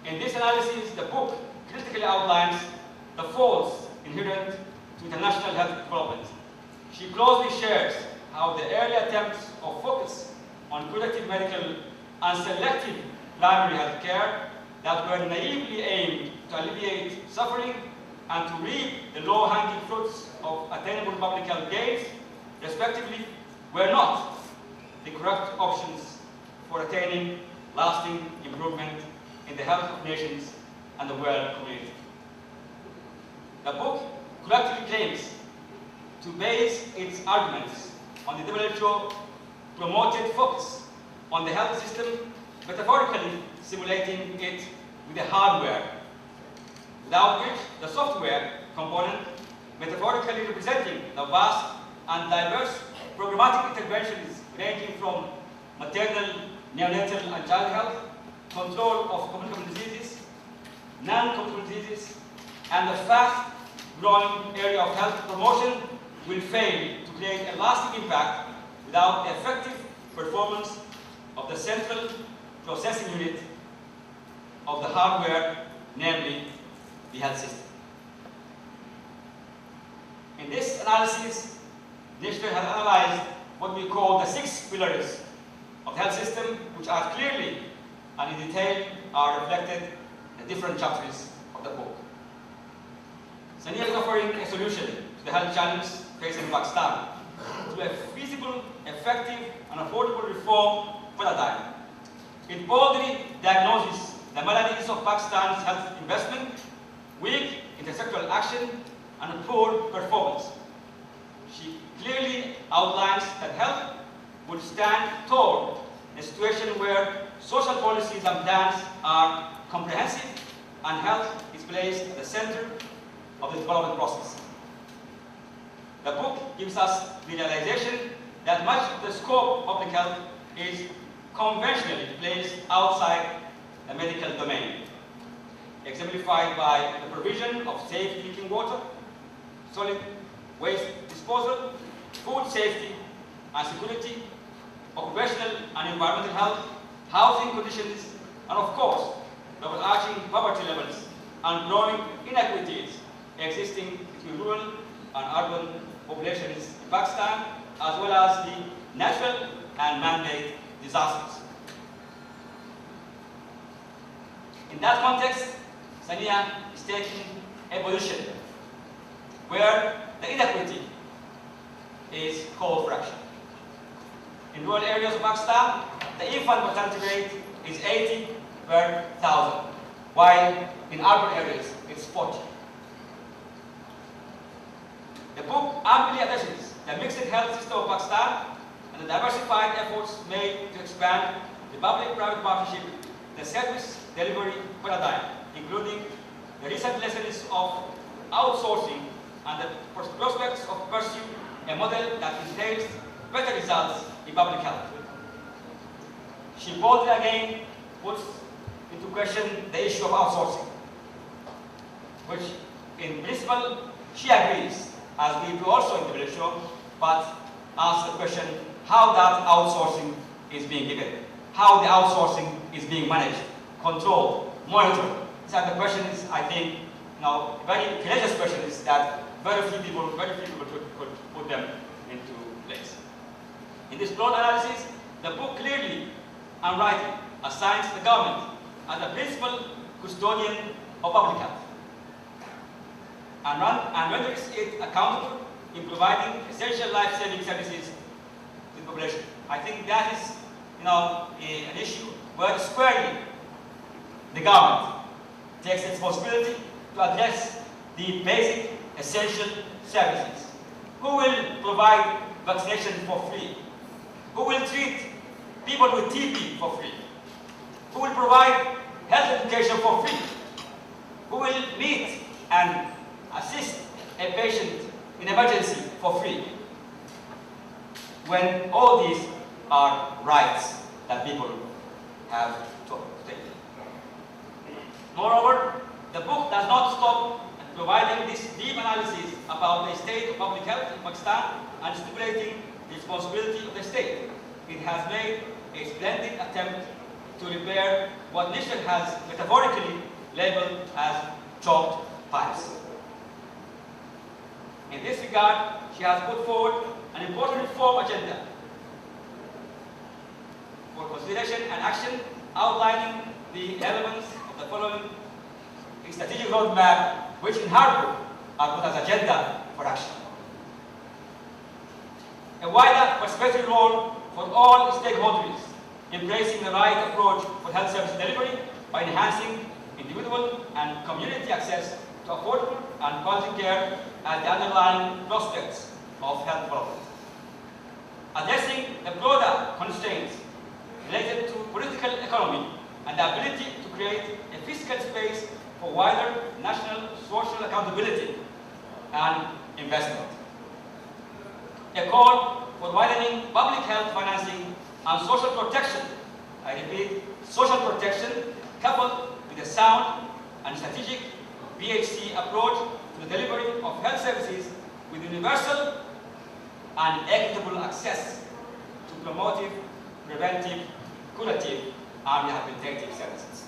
In this analysis, the book critically outlines the faults inherent to international health development. She closely shares how the early attempts of focus on curative medical and selective primary health care that were naively aimed to alleviate suffering and to reap the low-hanging fruits of attainable public health gains, respectively, were not the correct options for attaining lasting improvement in the health of nations and the world community. The book correctly claims to base its arguments on the WHO promoted focus on the health system, metaphorically simulating it with the hardware, without which the software component, metaphorically representing the vast and diverse programmatic interventions ranging from maternal, neonatal and child health, control of communicable diseases, non-communicable diseases, and the fast-growing area of health promotion will fail to create a lasting impact without the effective performance of the central processing unit of the hardware, namely the health system. In this analysis, Nishler has analyzed what we call the 6 pillars of the health system, which are clearly and in detail are reflected in the different chapters of the book. Sania is offering a solution to the health challenge facing Pakistan through a feasible, effective, and affordable reform paradigm. It boldly diagnoses the maladies of Pakistan's health investment, weak intersectoral action, and poor performance. She clearly outlines that health will stand toward a situation where social policies and plans are comprehensive and health is placed at the center of the development process. The book gives us the realization that much of the scope of public health is conventionally placed outside the medical domain, exemplified by the provision of safe drinking water, solid waste disposal, food safety and security, occupational and environmental health, housing conditions, and of course, the overarching poverty levels and growing inequities existing between rural and urban populations in Pakistan, as well as the natural and man-made disasters. In that context, Sania is taking a position where the inequity is called for action. In rural areas of Pakistan, the infant mortality rate is 80 per 1,000, while in urban areas it's 40. The book amply addresses the mixed health system of Pakistan and the diversified efforts made to expand the public-private partnership, the service delivery paradigm, including the recent lessons of outsourcing and the prospects of pursuing a model that entails better results in public health. She boldly again puts into question the issue of outsourcing, which in principle she agrees, as we do also in the literature, but asks the question how that outsourcing is being given, how the outsourcing is being managed, controlled, monitored. These are the questions, I think, very courageous questions that very few people could put them into place. In this broad analysis, the book clearly and rightly assigns the government as the principal custodian of public health and renders it accountable in providing essential life-saving services to the population. I think that is an issue where squarely the government takes its responsibility to address the basic essential services. Who will provide vaccination for free? Who will treat people with TB for free? Who will provide health education for free? Who will meet and assist a patient in emergency for free? When all these are rights that people have to take. Moreover, the book does not stop at providing this deep analysis about the state of public health in Pakistan and stipulating the responsibility of the state. It has made a splendid attempt to repair what nature has metaphorically labeled as chopped pipes. In this regard, she has put forward an important reform agenda for consideration and action, outlining the elements of the following strategic roadmap, which in her book are put as agenda for action. A wider perspective role for all stakeholders, embracing the right approach for health service delivery by enhancing individual and community access to affordable and quality care as the underlying prospects of health development. Addressing the broader constraints related to political economy and the ability to create a fiscal space for wider national social accountability and investment. A call for widening public health financing and social protection, I repeat, social protection, coupled with a sound and strategic BHC approach to the delivery of health services with universal and equitable access to promotive, preventive, curative, and rehabilitative services.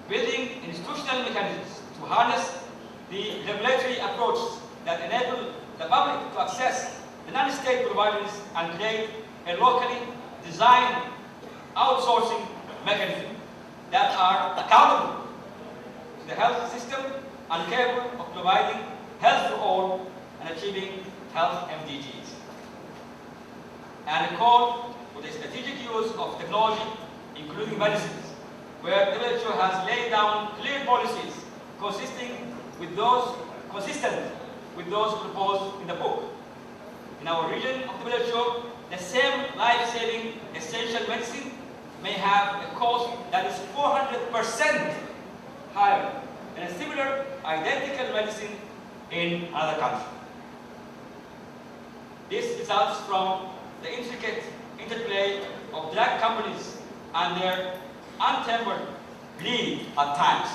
Building institutional mechanisms to harness the regulatory approaches that enable the public to access the non-state providers and create a locally designed outsourcing mechanism that are accountable to the health system and capable of providing health for all and achieving health MDGs. And a call for the strategic use of technology, including medicines, where WHO has laid down clear policies consistent with those proposed in the book. In our region of WHO, the same life-saving essential medicine may have a cost that is 400% higher than a similar identical medicine in another country. This results from the intricate interplay of drug companies and their untempered greed at times,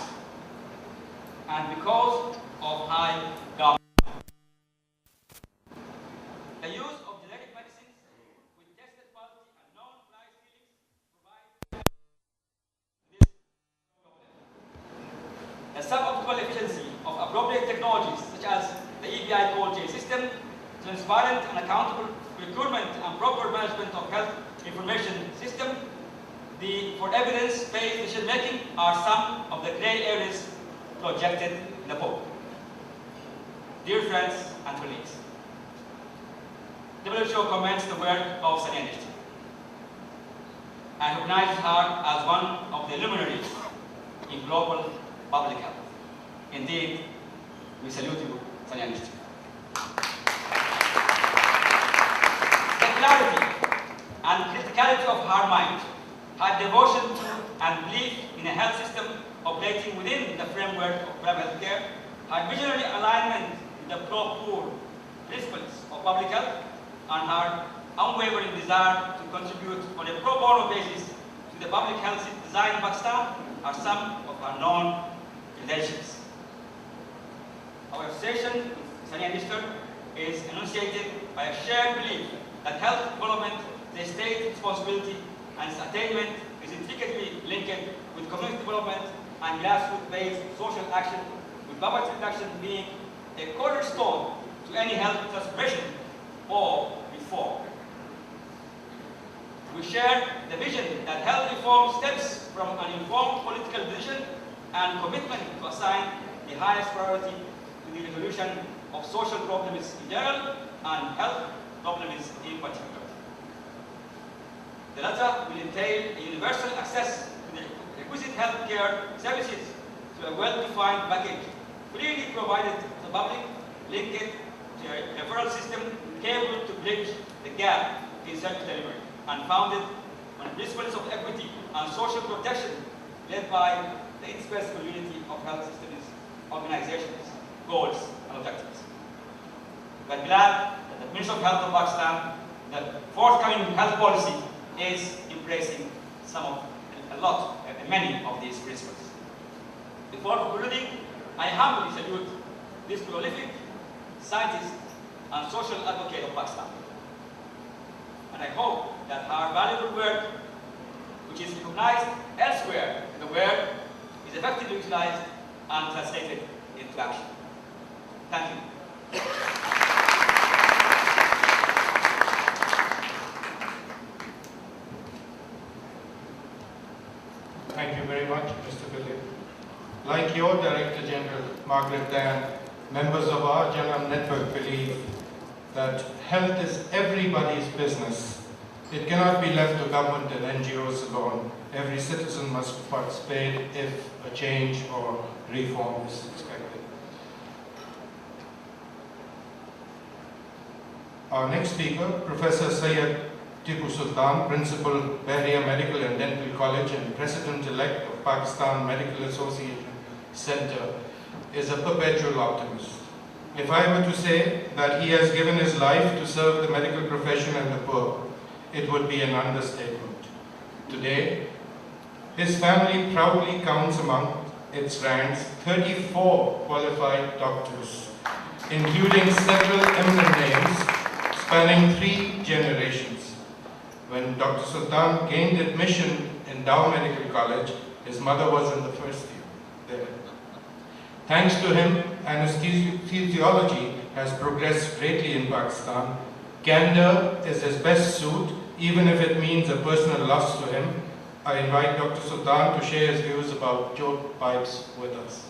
and because of high government. The use of generic medicines with tested quality and known price ceilings provide this problem. The suboptimal efficiency of appropriate technologies such as the EBI cold chain system, transparent and accountable procurement and proper management of health information system, for evidence-based decision-making are some of the gray areas projected in the book. Dear friends and colleagues, WHO commends the work of Sania Industry and recognizes her as one of the luminaries in global public health. Indeed, we salute you, Sania Industry. The clarity and criticality of her mind, her devotion to and belief in a health system operating within the framework of private health care, her visionary alignment with the pro-poor principles of public health, and her unwavering desire to contribute on a pro bono basis to the public health design in Pakistan are some of her known credentials. Our association with Sania Industry is enunciated by a shared belief that health development is a state responsibility and its attainment is intricately linked with community development and grassroots-based social action, with poverty reduction being a cornerstone to any health transformation or reform. We share the vision that health reform stems from an informed political decision and commitment to assign the highest priority to the resolution of social problems in general and health problems in particular. The latter will entail a universal access to the requisite health care services through a well-defined package, freely provided to the public, linked to a referral system capable to bridge the gap in service delivery, and founded on principles of equity and social protection led by the indispensable unity of health systems, organizations, goals, and objectives. We are glad that the Ministry of Health of Pakistan, the forthcoming health policy, is embracing many of these principles. Before concluding, I humbly salute this prolific scientist and social advocate of Pakistan. And I hope that her valuable work which is recognized elsewhere in the world, is effectively utilized and translated into action. Thank you. Thank you very much, Mr. Philip. Like your Director General, Margaret Dan, members of our General Network believe that health is everybody's business. It cannot be left to government and NGOs alone. Every citizen must participate if a change or reform is expected. Our next speaker, Professor Syed Tipu Sultan, Principal, Bahria Medical and Dental College and President-elect of Pakistan Medical Association Center, is a perpetual optimist. If I were to say that he has given his life to serve the medical profession and the poor, it would be an understatement. Today, his family proudly counts among its ranks 34 qualified doctors, including several eminent names spanning 3 generations. When Dr. Sultan gained admission in Dow Medical College, his mother was in the first year there. Thanks to him, anesthesiology has progressed greatly in Pakistan. Candor is his best suit, even if it means a personal loss to him. I invite Dr. Sultan to share his views about choke pipes with us.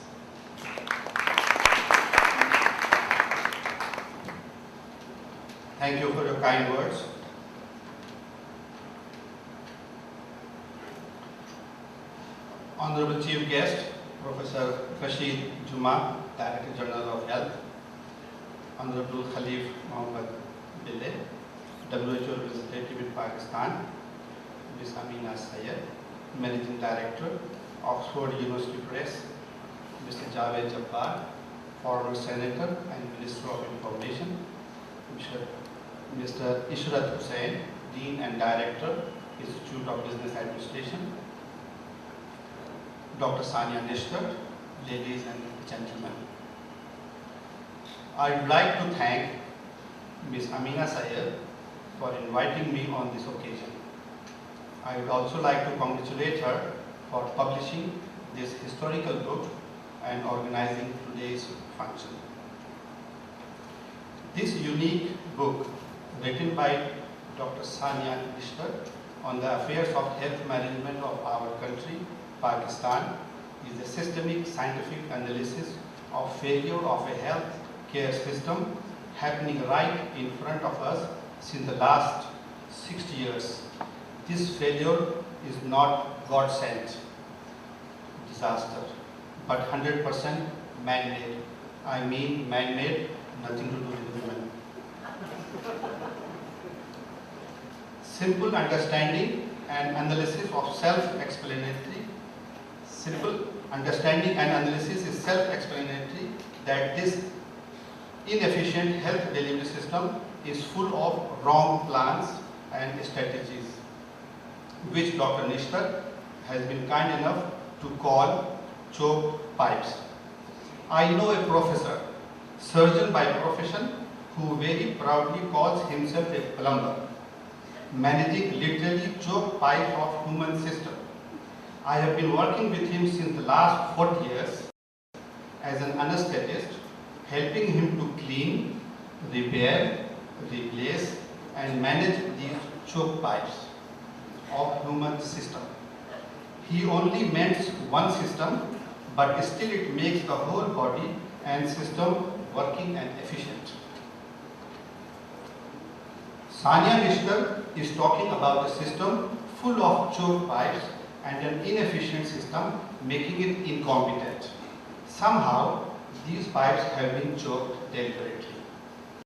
Thank you for your kind words. Honorable Chief Guest, Professor Rashid Juma, Director General of Health, Honorable Khalif Mohammad Bille, WHO Representative in Pakistan, Ms. Amina Syed, Managing Director, Oxford University Press, Mr. Javed Jabbar, former Senator and Minister of Information, Mr. Ishrat Hussain, Dean and Director, Institute of Business Administration, Dr. Sania Nishtar, ladies and gentlemen. I would like to thank Ms. Amina Syed for inviting me on this occasion. I would also like to congratulate her for publishing this historical book and organizing today's function. This unique book, written by Dr. Sania Nishtar on the affairs of health management of our country, Pakistan, is a systemic scientific analysis of failure of a health care system happening right in front of us since the last 60 years. This failure is not God-sent disaster, but 100% man-made. I mean man-made, nothing to do with women. Simple understanding and analysis of self-explanatory. Simple understanding and analysis is self-explanatory that this inefficient health delivery system is full of wrong plans and strategies, which Dr. Nishtar has been kind enough to call choke pipes. I know a professor, surgeon by profession, who very proudly calls himself a plumber, managing literally choke pipes of human system. I have been working with him since the last 40 years as an anesthetist, helping him to clean, repair, replace and manage these choke pipes of human system. He only mends one system, but still it makes the whole body and system working and efficient. Sania Nishtar is talking about a system full of choke pipes and an inefficient system, making it incompetent. Somehow, these pipes have been choked deliberately.